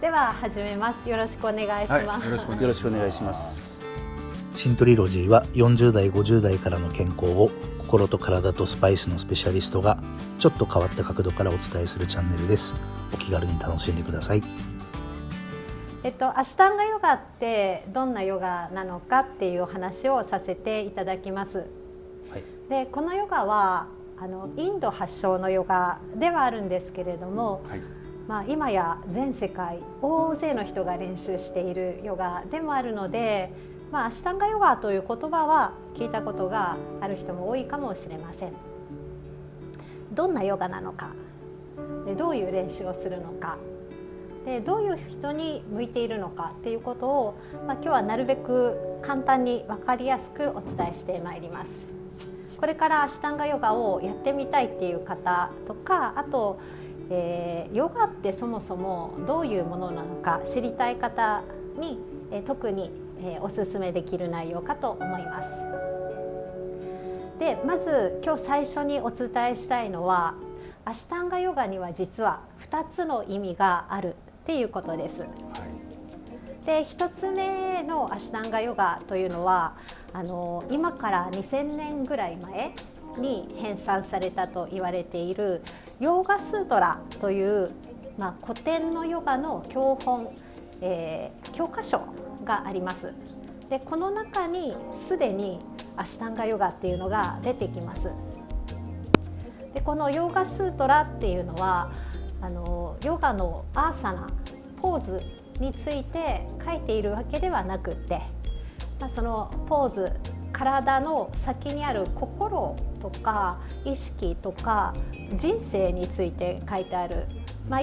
では始めます。よろしくお願いします。はい、よろしくお願いします。シントリロジーは40代50代からの健康を心と体とスパイスのスペシャリストがちょっと変わった角度からお伝えするチャンネルです。お気軽に楽しんでください。アシュタンガヨガってどんなヨガなのかっていうお話をさせていただきます。はい、でこのヨガはインド発祥のヨガではあるんですけれども、はい、今や全世界大勢の人が練習しているヨガでもあるので、アシュタンガヨガという言葉は聞いたことがある人も多いかもしれません。どんなヨガなのか、でどういう練習をするのか、でどういう人に向いているのかっていうことを、今日はなるべく簡単に分かりやすくお伝えしてまいります。これからアシュタンガヨガをやってみたいっていう方とか、あと、ヨガってそもそもどういうものなのか知りたい方に、特に、おすすめできる内容かと思います。でまず今日最初にお伝えしたいのは、アシュタンガヨガには実は2つの意味があるっていうことです。はい、で1つ目のアシュタンガヨガというのは今から2000年ぐらい前に編纂されたと言われているヨーガスートラという、古典のヨガの教本、教科書があります。でこの中にすでにアシュタンガヨガっていうのが出てきます。でこのヨーガスートラっていうのはヨガのアーサナポーズについて書いているわけではなくって、そのポーズ、体の先にある心とか意識とか人生について書いてある、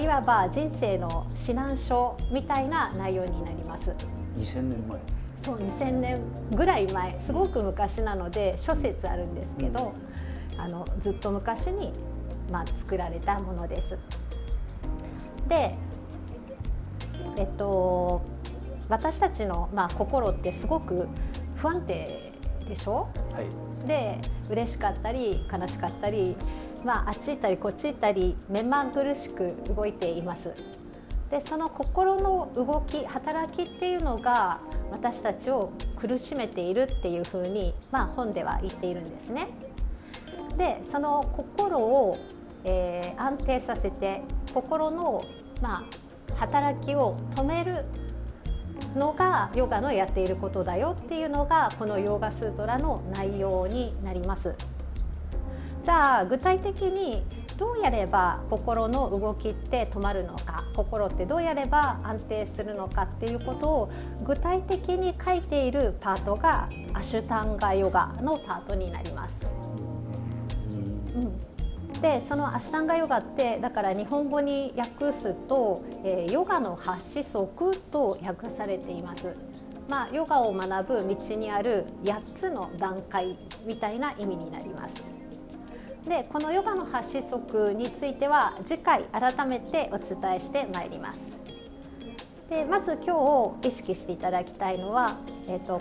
いわば人生の指南書みたいな内容になります。2000年前。そう、2000年ぐらい前、すごく昔なので諸説あるんですけど、ずっと昔に、作られたものです。で、私たちの、心ってすごく不安定でしょ。はい、で嬉しかったり悲しかったり、あっち行ったりこっち行ったり目まぐるしく動いています。でその心の動き、働きっていうのが私たちを苦しめているっていうふうに、本では言っているんですね。でその心を、安定させて心の、働きを止めるのがヨガのやっていることだよっていうのがこのヨーガスートラの内容になります。じゃあ具体的にどうやれば心の動きって止まるのか、心ってどうやれば安定するのかっていうことを具体的に書いているパートがアシュタンガヨガのパートになります。でそのアシュタンガヨガってだから日本語に訳すと、ヨガの8子則と訳されています。ヨガを学ぶ道にある8つの段階みたいな意味になります。でこのヨガの8子則については次回改めてお伝えしてまいります。でまず今日意識していただきたいのは、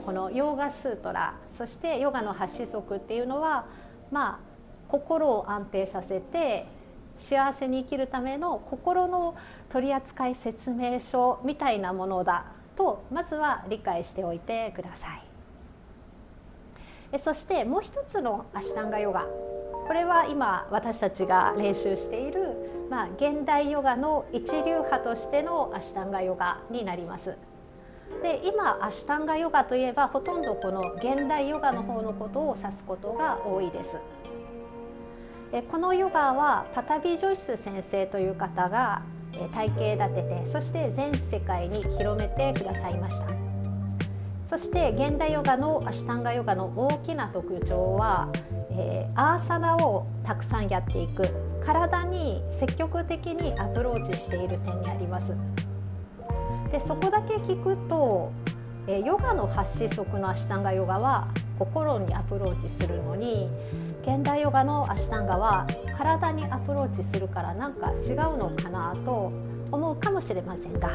このヨーガスートラ、そしてヨガの8子則っていうのは、心を安定させて幸せに生きるための心の取扱説明書みたいなものだとまずは理解しておいてください。そしてもう一つのアシュタンガヨガ、これは今私たちが練習している、現代ヨガの一流派としてのアシュタンガヨガになります。で今アシュタンガヨガといえばほとんどこの現代ヨガの方のことを指すことが多いです。このヨガはパタビ・ジョイス先生という方が体系立てて、そして全世界に広めてくださいました。そして現代ヨガのアシュタンガヨガの大きな特徴は、アーサナをたくさんやっていく、体に積極的にアプローチしている点にあります。でそこだけ聞くと、ヨガの8子則のアシュタンガヨガは心にアプローチするのに、現代ヨガのアシュタンガは体にアプローチするからなんか違うのかなと思うかもしれませんが、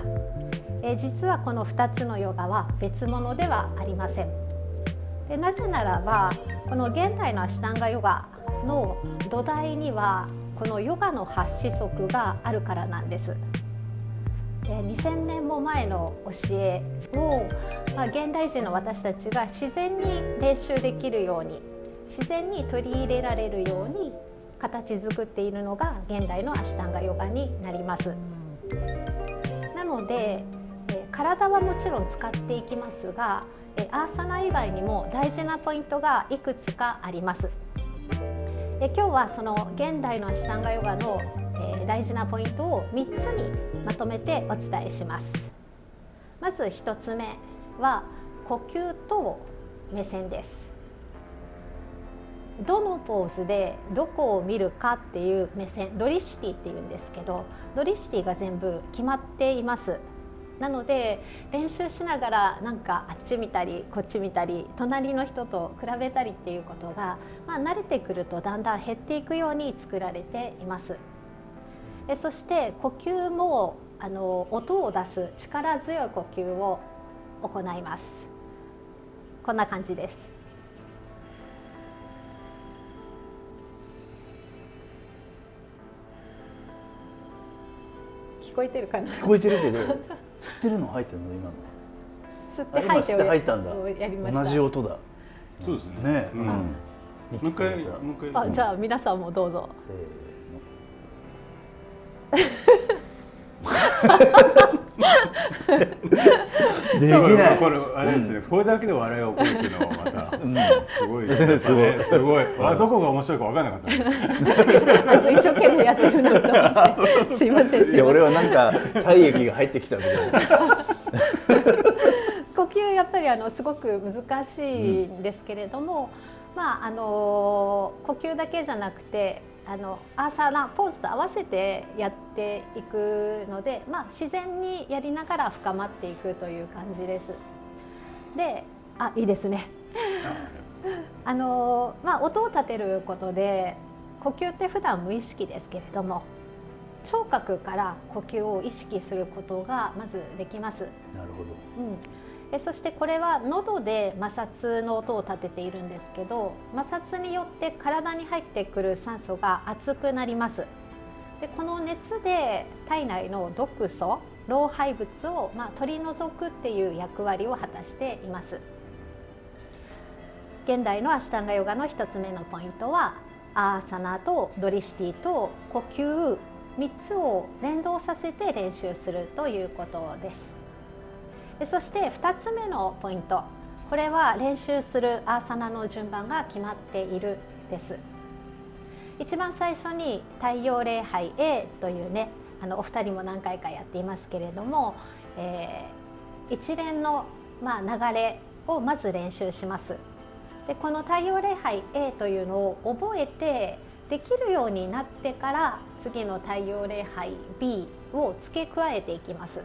実はこの2つのヨガは別物ではありません。でなぜならばこの現代のアシュタンガヨガの土台にはこのヨガの8子則があるからなんです。2000年も前の教えを、現代人の私たちが自然に練習できるように、自然に取り入れられるように形作っているのが現代のアシュタンガヨガになります。なので体はもちろん使っていきますが、アーサナ以外にも大事なポイントがいくつかあります。今日はその現代のアシュタンガヨガの大事なポイントを3つにまとめてお伝えします。まず1つ目は呼吸と目線です。どのポーズでどこを見るかっていう目線、ドリシティっていうんですけど、ドリシティが全部決まっています。なので練習しながらなんかあっち見たりこっち見たり隣の人と比べたりっていうことが、慣れてくるとだんだん減っていくように作られています。そして呼吸も音を出す力強い呼吸を行います。こんな感じです。聞こえてるかな。聞こえてるけど吸ってるの入ってるの今の。吸って吐いて吸って吐いたんだ。やりました。同じ音だ。そうですね。ね、もう一回。じゃあ皆さんもどうぞ。できない。これあれですね。これだけで笑いが起こるっていうのはまたすごいですね。すごい。どこが面白いか分からなかった。一生懸命やってるなと思って。すいません。いや俺はなんか体液が入ってきたみたいな。呼吸やっぱりすごく難しいんですけれども、呼吸だけじゃなくてアーサナポーズと合わせてやっていくので、自然にやりながら深まっていくという感じです。で、いいですね。音を立てることで呼吸って普段無意識ですけれども、聴覚から呼吸を意識することがまずできます。なるほど。そしてこれは喉で摩擦の音を立てているんですけど、摩擦によって体に入ってくる酸素が熱くなります。でこの熱で体内の毒素、老廃物を取り除くっていう役割を果たしています。現代のアシュタンガヨガの1つ目のポイントはアーサナとドリシティと呼吸3つを連動させて練習するということです。そして2つ目のポイント、これは練習するアーサナの順番が決まっているです。一番最初に太陽礼拝 A というね、お二人も何回かやっていますけれども、一連の流れをまず練習します。でこの太陽礼拝 A というのを覚えてできるようになってから次の太陽礼拝 B を付け加えていきます。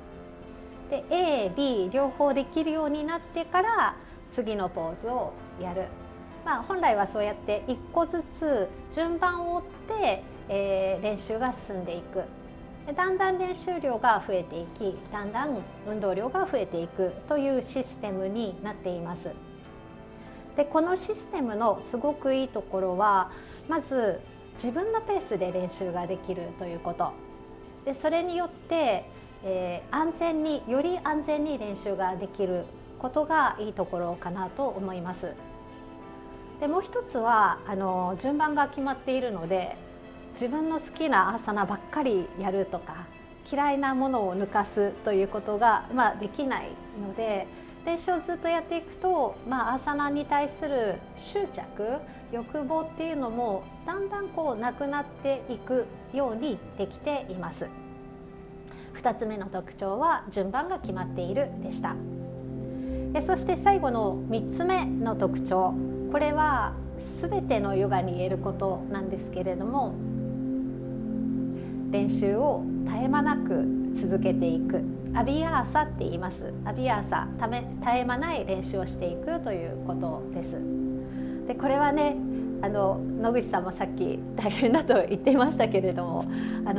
で A、B 両方できるようになってから次のポーズをやる。本来はそうやって一個ずつ順番を追って、練習が進んでいく。だんだん練習量が増えていき、だんだん運動量が増えていくというシステムになっています。でこのシステムのすごくいいところは、まず自分のペースで練習ができるということ。でそれによって安全に、より安全に練習ができることがいいところかなと思います。でもう一つは順番が決まっているので、自分の好きなアーサナばっかりやるとか嫌いなものを抜かすということが、できないので、練習をずっとやっていくと、アーサナに対する執着、欲望っていうのもだんだんなくなっていくようにできています。2つ目の特徴は順番が決まっているでした。そして最後の3つ目の特徴、これは全てのヨガに言えることなんですけれども、練習を絶え間なく続けていく、アビアーサって言います。アビアーサ、絶え間ない練習をしていくということです。でこれはね、野口さんもさっき大変だと言っていましたけれども、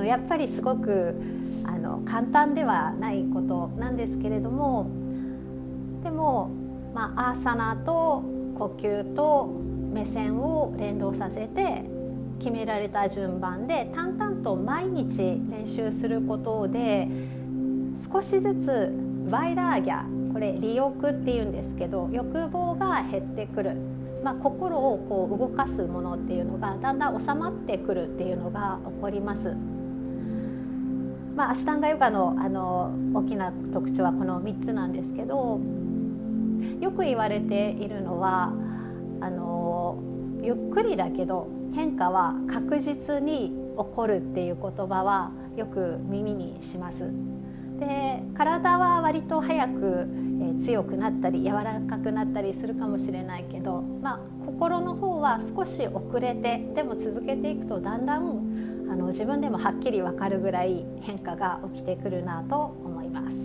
やっぱりすごく簡単ではないことなんですけれども、でも、アーサナと呼吸と目線を連動させて決められた順番で淡々と毎日練習することで、少しずつバイラーギャ、これ利欲っていうんですけど、欲望が減ってくる、心をこう動かすものっていうのがだんだん収まってくるっていうのが起こります。アシュタンガヨガの大きな特徴はこの3つなんですけど、よく言われているのはゆっくりだけど変化は確実に起こるっていう言葉はよく耳にします。で、体は割と早く、強くなったり柔らかくなったりするかもしれないけど、心の方は少し遅れて、でも続けていくとだんだん自分でもはっきり分かるぐらい変化が起きてくるなと思います。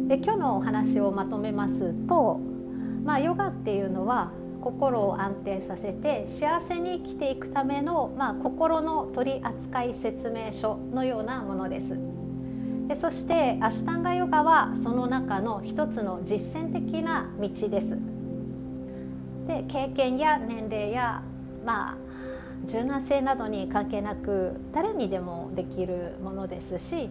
で、今日のお話をまとめますと、ヨガっていうのは心を安定させて幸せに生きていくための、心の取扱説明書のようなものです。で、そしてアシュタンガヨガはその中の一つの実践的な道です。で、経験や年齢や柔軟性などに関係なく誰にでもできるものですし、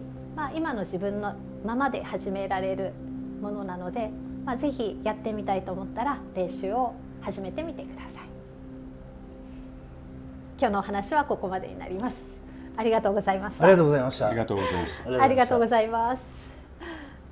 今の自分のままで始められるものなので、ぜひやってみたいと思ったら練習を始めてみてください。今日のお話はここまでになります。ありがとうございました。ありがとうございました。ありがとうございました。ありがとうございます。